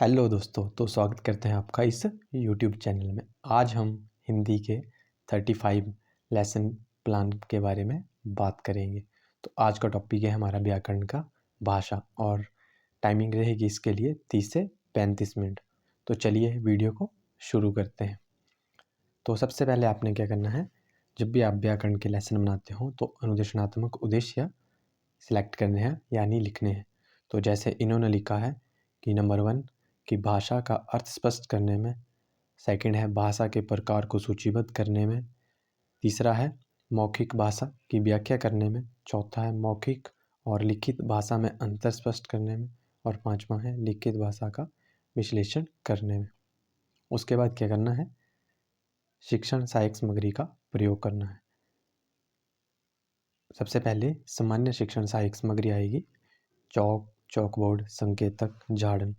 Hello दोस्तों, तो स्वागत करते हैं आपका इस यूट्यूब चैनल में। आज हम हिंदी के 35 लेसन प्लान के बारे में बात करेंगे। तो आज का टॉपिक है हमारा व्याकरण का भाषा और टाइमिंग रहेगी इसके लिए 30 से 35 मिनट। तो चलिए वीडियो को शुरू करते हैं। तो सबसे पहले आपने क्या करना है, जब भी आप व्याकरण के लेसन बनाते हो तो अनुदेशनात्मक उद्देश्य सिलेक्ट करने हैं यानी लिखने हैं। तो जैसे इन्होंने लिखा है कि नंबर 1 कि भाषा का अर्थ स्पष्ट करने में, सेकंड है भाषा के प्रकार को सूचीबद्ध करने में, तीसरा है मौखिक भाषा की व्याख्या करने में, चौथा है मौखिक और लिखित भाषा में अंतर स्पष्ट करने में, और पांचवा है लिखित भाषा का विश्लेषण करने में। उसके बाद क्या करना है, शिक्षण सहायक सामग्री का प्रयोग करना है। सबसे पहले सामान्य शिक्षण सहायक सामग्री आएगी, चौक, चौकबोर्ड, संकेतक, झाड़न।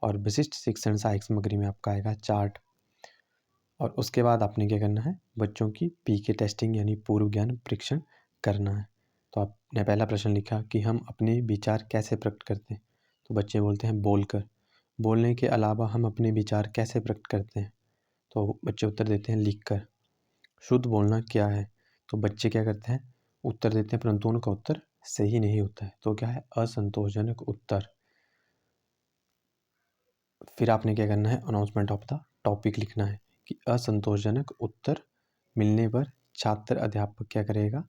और विशिष्ट शिक्षण सहायक सामग्री में आपका आएगा चार्ट। और उसके बाद आपने क्या करना है, बच्चों की पीके टेस्टिंग यानी पूर्व ज्ञान परीक्षण करना है। तो आपने पहला प्रश्न लिखा कि हम अपने विचार कैसे प्रकट करते हैं। तो बच्चे बोलते हैं बोलकर। बोलने के अलावा हम अपने विचार कैसे प्रकट करते हैं। तो बच्चे उत्तर देते हैं लिखकर। शुद्ध बोलना क्या है। तो बच्चे क्या करते हैं, उत्तर देते हैं, परंतु उनका उत्तर सही नहीं होता है। तो क्या है, असंतोषजनक उत्तर। फिर आपने क्या करना है, अनाउंसमेंट ऑफ द टॉपिक लिखना है कि असंतोषजनक उत्तर मिलने पर छात्र अध्यापक क्या करेगा,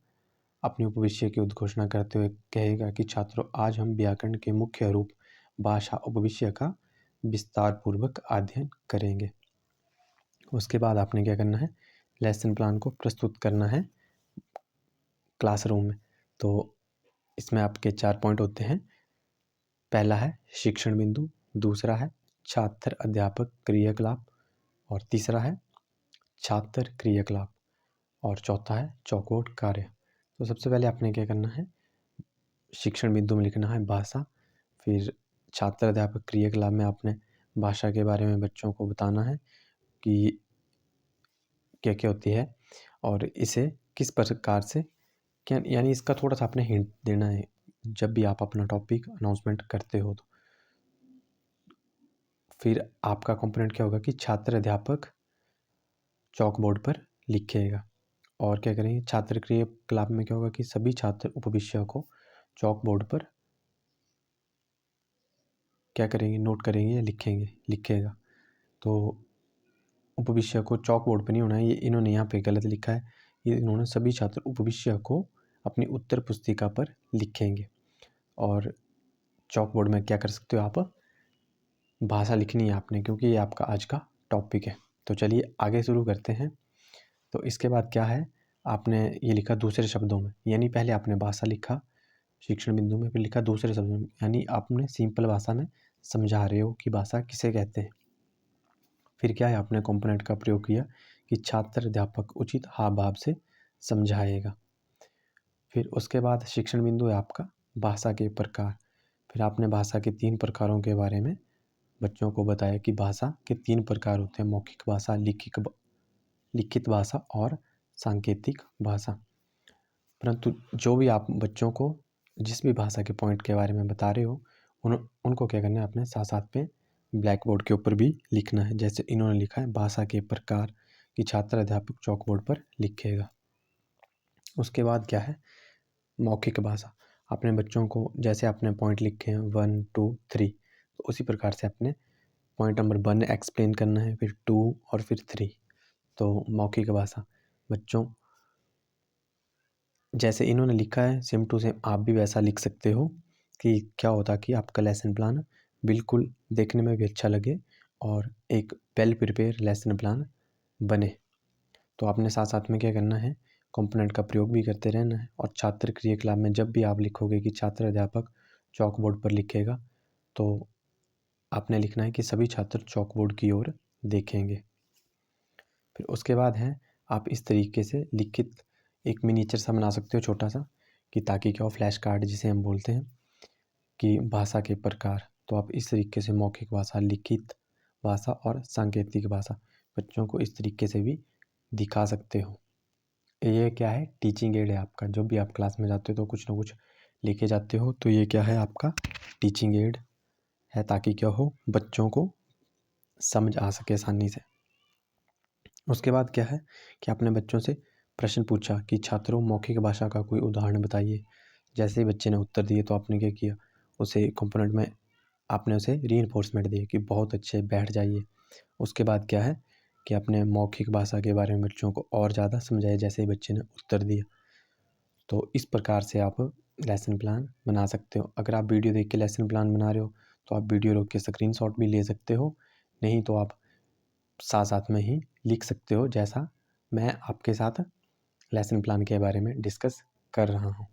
अपने उपविषय की उद्घोषणा करते हुए कहेगा कि छात्रों, आज हम व्याकरण के मुख्य रूप भाषा उपविषय का विस्तार पूर्वक अध्ययन करेंगे। उसके बाद आपने क्या करना है, लेसन प्लान को प्रस्तुत करना है क्लासरूम में। तो इसमें आपके 4 पॉइंट होते हैं। पहला है शिक्षण बिंदु, दूसरा है छात्र अध्यापक क्रियाकलाप, और तीसरा है छात्र क्रियाकलाप, और चौथा है चौकोट कार्य। तो सबसे पहले आपने क्या करना है, शिक्षण बिंदु में लिखना है भाषा। फिर छात्र अध्यापक क्रियाकलाप में आपने भाषा के बारे में बच्चों को बताना है कि क्या क्या होती है और इसे किस प्रकार से क्या, यानी इसका थोड़ा सा आपने हिंट देना है जब भी आप अपना टॉपिक अनाउंसमेंट करते हो। तो फिर आपका कंपोनेंट क्या होगा कि छात्र अध्यापक चौक बोर्ड पर लिखेगा। और क्या करेंगे, छात्र क्रियाकलाप में क्या होगा कि सभी छात्र उपविषय को चौक बोर्ड पर क्या करेंगे, नोट करेंगे या लिखेगा। तो उपविषय को चौक बोर्ड पर नहीं होना है, ये इन्होंने यहाँ पे गलत लिखा है। ये इन्होंने सभी छात्र उपविषय को अपनी उत्तर पुस्तिका पर लिखेंगे। और चौक बोर्ड में क्या कर सकते हो आप, भाषा लिखनी है आपने, क्योंकि ये आपका आज का टॉपिक है। तो चलिए आगे शुरू करते हैं। तो इसके बाद क्या है, आपने ये लिखा दूसरे शब्दों में, यानी पहले आपने भाषा लिखा शिक्षण बिंदु में, फिर लिखा दूसरे शब्दों में, यानी आपने सिंपल भाषा में समझा रहे हो कि भाषा किसे कहते हैं। फिर क्या है, आपने कंपोनेंट का प्रयोग किया कि छात्र अध्यापक उचित हाव भाव से समझाएगा। फिर उसके बाद शिक्षण बिंदु है आपका भाषा के प्रकार। फिर आपने भाषा के 3 प्रकारों के बारे में बच्चों को बताया कि भाषा के 3 प्रकार होते हैं, मौखिक भाषा, लिखित भाषा और सांकेतिक भाषा। परंतु जो भी आप बच्चों को जिस भी भाषा के पॉइंट के बारे में बता रहे हो, उनको क्या करना है, अपने साथ साथ पे ब्लैक बोर्ड के ऊपर भी लिखना है। जैसे इन्होंने लिखा है भाषा के प्रकार कि छात्र अध्यापक चौक बोर्ड पर लिखेगा। उसके बाद क्या है, मौखिक भाषा। अपने बच्चों को जैसे आपने पॉइंट लिखे हैं 1, 2, 3, तो उसी प्रकार से अपने पॉइंट नंबर 1 एक्सप्लेन करना है, फिर 2 और फिर 3। तो मौखिक भाषा बच्चों जैसे इन्होंने लिखा है सेम टू सेम आप भी वैसा लिख सकते हो कि क्या होता कि आपका लेसन प्लान बिल्कुल देखने में भी अच्छा लगे और एक वेल प्रिपेयर लेसन प्लान बने। तो आपने साथ साथ में क्या करना है, कंपोनेंट का प्रयोग भी करते रहना है। और छात्र क्रियाकलाप में जब भी आप लिखोगे कि छात्र अध्यापक चौक बोर्ड पर लिखेगा, तो आपने लिखना है कि सभी छात्र चौक बोर्ड की ओर देखेंगे। फिर उसके बाद है आप इस तरीके से लिखित एक मिनीचर सा बना सकते हो छोटा सा, कि ताकि क्या हो, फ्लैश कार्ड जिसे हम बोलते हैं कि भाषा के प्रकार। तो आप इस तरीके से मौखिक भाषा, लिखित भाषा और सांकेतिक भाषा बच्चों को इस तरीके से भी दिखा सकते हो। ये क्या है, टीचिंग एड है आपका। जब भी आप क्लास में जाते हो तो कुछ ना कुछ लेके जाते हो, तो ये क्या है आपका टीचिंग एड है ताकि क्या हो, बच्चों को समझ आ सके आसानी से। उसके बाद क्या है कि आपने बच्चों से प्रश्न पूछा कि छात्रों मौखिक भाषा का कोई उदाहरण बताइए। जैसे ही बच्चे ने उत्तर दिए तो आपने क्या किया, उसे कंपोनेंट में आपने उसे रीइंफोर्समेंट दी कि बहुत अच्छे, बैठ जाइए। उसके बाद क्या है कि आपने मौखिक भाषा के बारे में बच्चों को और ज़्यादा समझाया जैसे ही बच्चे ने उत्तर दिया। तो इस प्रकार से आप लेसन प्लान बना सकते हो। अगर आप वीडियो देख के लेसन प्लान बना रहे हो तो आप वीडियो रोक के स्क्रीनशॉट भी ले सकते हो, नहीं तो आप साथ साथ में ही लिख सकते हो, जैसा मैं आपके साथ लेसन प्लान के बारे में डिस्कस कर रहा हूँ।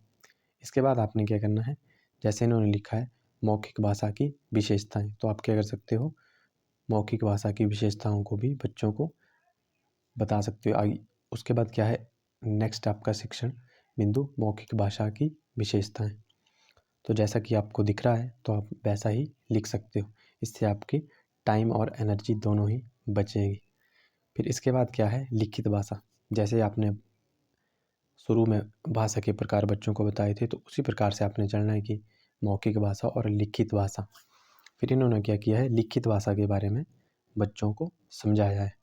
इसके बाद आपने क्या करना है, जैसे इन्होंने लिखा है मौखिक भाषा की विशेषताएं, तो आप क्या कर सकते हो, मौखिक भाषा की विशेषताओं को भी बच्चों को बता सकते हो। उसके बाद क्या है, नेक्स्ट आपका शिक्षण बिंदु मौखिक भाषा की विशेषताएं। तो जैसा कि आपको दिख रहा है तो आप वैसा ही लिख सकते हो, इससे आपकी टाइम और एनर्जी दोनों ही बचेगी। फिर इसके बाद क्या है, लिखित भाषा। जैसे आपने शुरू में भाषा के प्रकार बच्चों को बताए थे, तो उसी प्रकार से आपने चलना है कि मौखिक भाषा और लिखित भाषा। फिर इन्होंने क्या किया है, लिखित भाषा के बारे में बच्चों को समझाया है।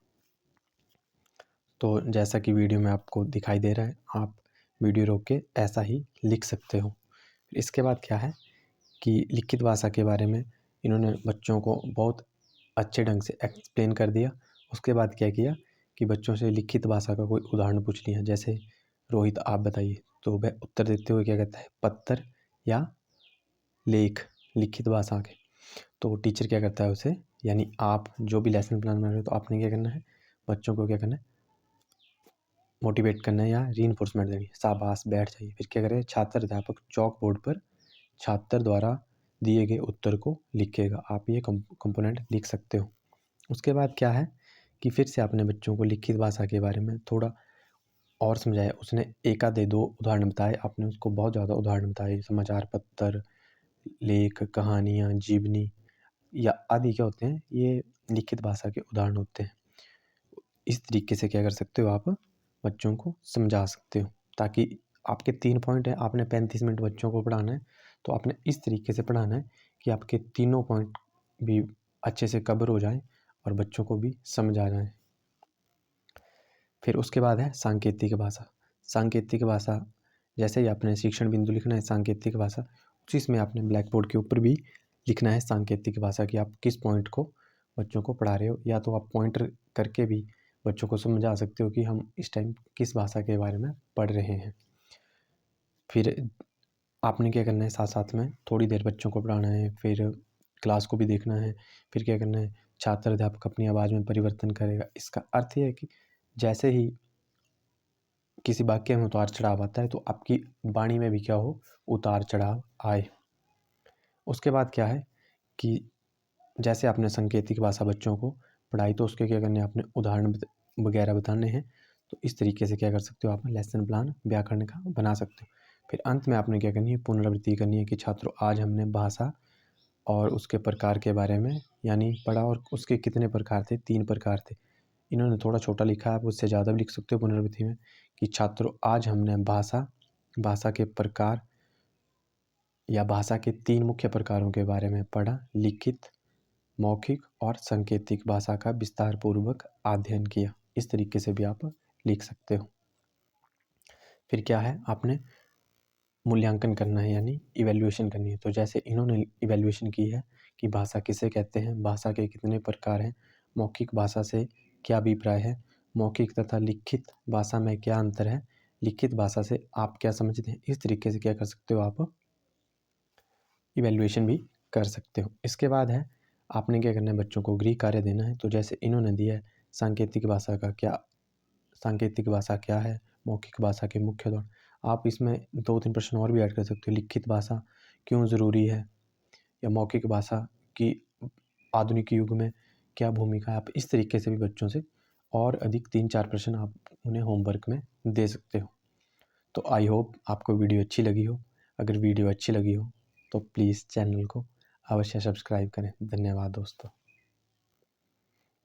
तो जैसा कि वीडियो में आपको दिखाई दे रहा है, आप वीडियो रोक के ऐसा ही लिख सकते हो। इसके बाद क्या है कि लिखित भाषा के बारे में इन्होंने बच्चों को बहुत अच्छे ढंग से एक्सप्लेन कर दिया। उसके बाद क्या किया कि बच्चों से लिखित भाषा का कोई उदाहरण पूछ लिया। जैसे रोहित आप बताइए, तो वह उत्तर देते हुए क्या कहता है, पत्र या लेख, लिखित भाषा के। तो टीचर क्या करता है उसे, यानी आप जो भी लेसन प्लान बना रहे हो तो आपने क्या करना है, बच्चों को क्या करना है, मोटिवेट करना है या रीइंफोर्समेंट देनी है, शाबाश बैठ जाइए। फिर क्या करें, छात्र अध्यापक चॉक बोर्ड पर छात्र द्वारा दिए गए उत्तर को लिखेगा। आप ये कंपोनेंट लिख सकते हो। उसके बाद क्या है कि फिर से आपने बच्चों को लिखित भाषा के बारे में थोड़ा और समझाया। उसने एक आधे दो उदाहरण बताए, आपने उसको बहुत ज़्यादा उदाहरण बताए, समाचार पत्र, लेख, कहानियाँ, जीवनी या आदि क्या होते हैं, ये लिखित भाषा के उदाहरण होते हैं। इस तरीके से क्या कर सकते हो, आप बच्चों को समझा सकते हो, ताकि आपके 3 पॉइंट है, आपने 35 मिनट बच्चों को पढ़ाना है, तो आपने इस तरीके से पढ़ाना है कि आपके तीनों पॉइंट भी अच्छे से कवर हो जाएं और बच्चों को भी समझ आ जाए। फिर उसके बाद है सांकेतिक भाषा। सांकेतिक भाषा, जैसे ही आपने शिक्षण बिंदु लिखना है सांकेतिक भाषा, उसमें आपने ब्लैक बोर्ड के ऊपर भी लिखना है सांकेतिक भाषा कि आप किस पॉइंट को बच्चों को पढ़ा रहे हो, या तो आप पॉइंटर करके भी बच्चों को समझा सकते हो कि हम इस टाइम किस भाषा के बारे में पढ़ रहे हैं। फिर आपने क्या करना है, साथ साथ में थोड़ी देर बच्चों को पढ़ाना है, फिर क्लास को भी देखना है। फिर क्या करना है, छात्र अध्यापक अपनी आवाज़ में परिवर्तन करेगा। इसका अर्थ यह है कि जैसे ही किसी वाक्य में उतार चढ़ाव आता है तो आपकी वाणी में भी क्या हो, उतार चढ़ाव आए। उसके बाद क्या है कि जैसे आपने सांकेतिक भाषा बच्चों को पढ़ाई, तो उसके क्या करने, आपने उदाहरण वगैरह बताने हैं। तो इस तरीके से क्या कर सकते हो, आप लेसन प्लान व्याकरण का बना सकते हो। फिर अंत में आपने क्या करनी है, पुनरावृत्ति करनी है कि छात्रों आज हमने भाषा और उसके प्रकार के बारे में यानी पढ़ा, और उसके कितने प्रकार थे, 3 प्रकार थे। इन्होंने थोड़ा छोटा लिखा है, आप उससे ज़्यादा भी लिख सकते हो पुनरावृत्ति में कि छात्रों आज हमने भाषा के प्रकार या भाषा के 3 मुख्य प्रकारों के बारे में पढ़ा, लिखित, मौखिक और सांकेतिक भाषा का विस्तार पूर्वक अध्ययन किया। इस तरीके से भी आप लिख सकते हो। फिर क्या है, आपने मूल्यांकन करना है यानी इवैल्यूएशन करनी है। तो जैसे इन्होंने इवैल्यूएशन की है कि भाषा किसे कहते हैं, भाषा के कितने प्रकार हैं, मौखिक भाषा से क्या अभिप्राय है, मौखिक तथा लिखित भाषा में क्या अंतर है, लिखित भाषा से आप क्या समझते हैं। इस तरीके से क्या कर सकते हो, आप इवैल्यूएशन भी कर सकते हो। इसके बाद है आपने क्या करना है, बच्चों को गृह कार्य देना है। तो जैसे इन्होंने दिया है सांकेतिक भाषा क्या है, मौखिक भाषा के मुख्य गुण। आप इसमें 2-3 प्रश्न और भी ऐड कर सकते हो। लिखित भाषा क्यों ज़रूरी है, या मौखिक भाषा की आधुनिक युग में क्या भूमिका है। आप इस तरीके से भी बच्चों से और अधिक 3-4 प्रश्न आप उन्हें होमवर्क में दे सकते हो। तो आई होप आपको वीडियो अच्छी लगी हो। अगर वीडियो अच्छी लगी हो तो प्लीज़ चैनल को अवश्य सब्सक्राइब करें। धन्यवाद दोस्तों।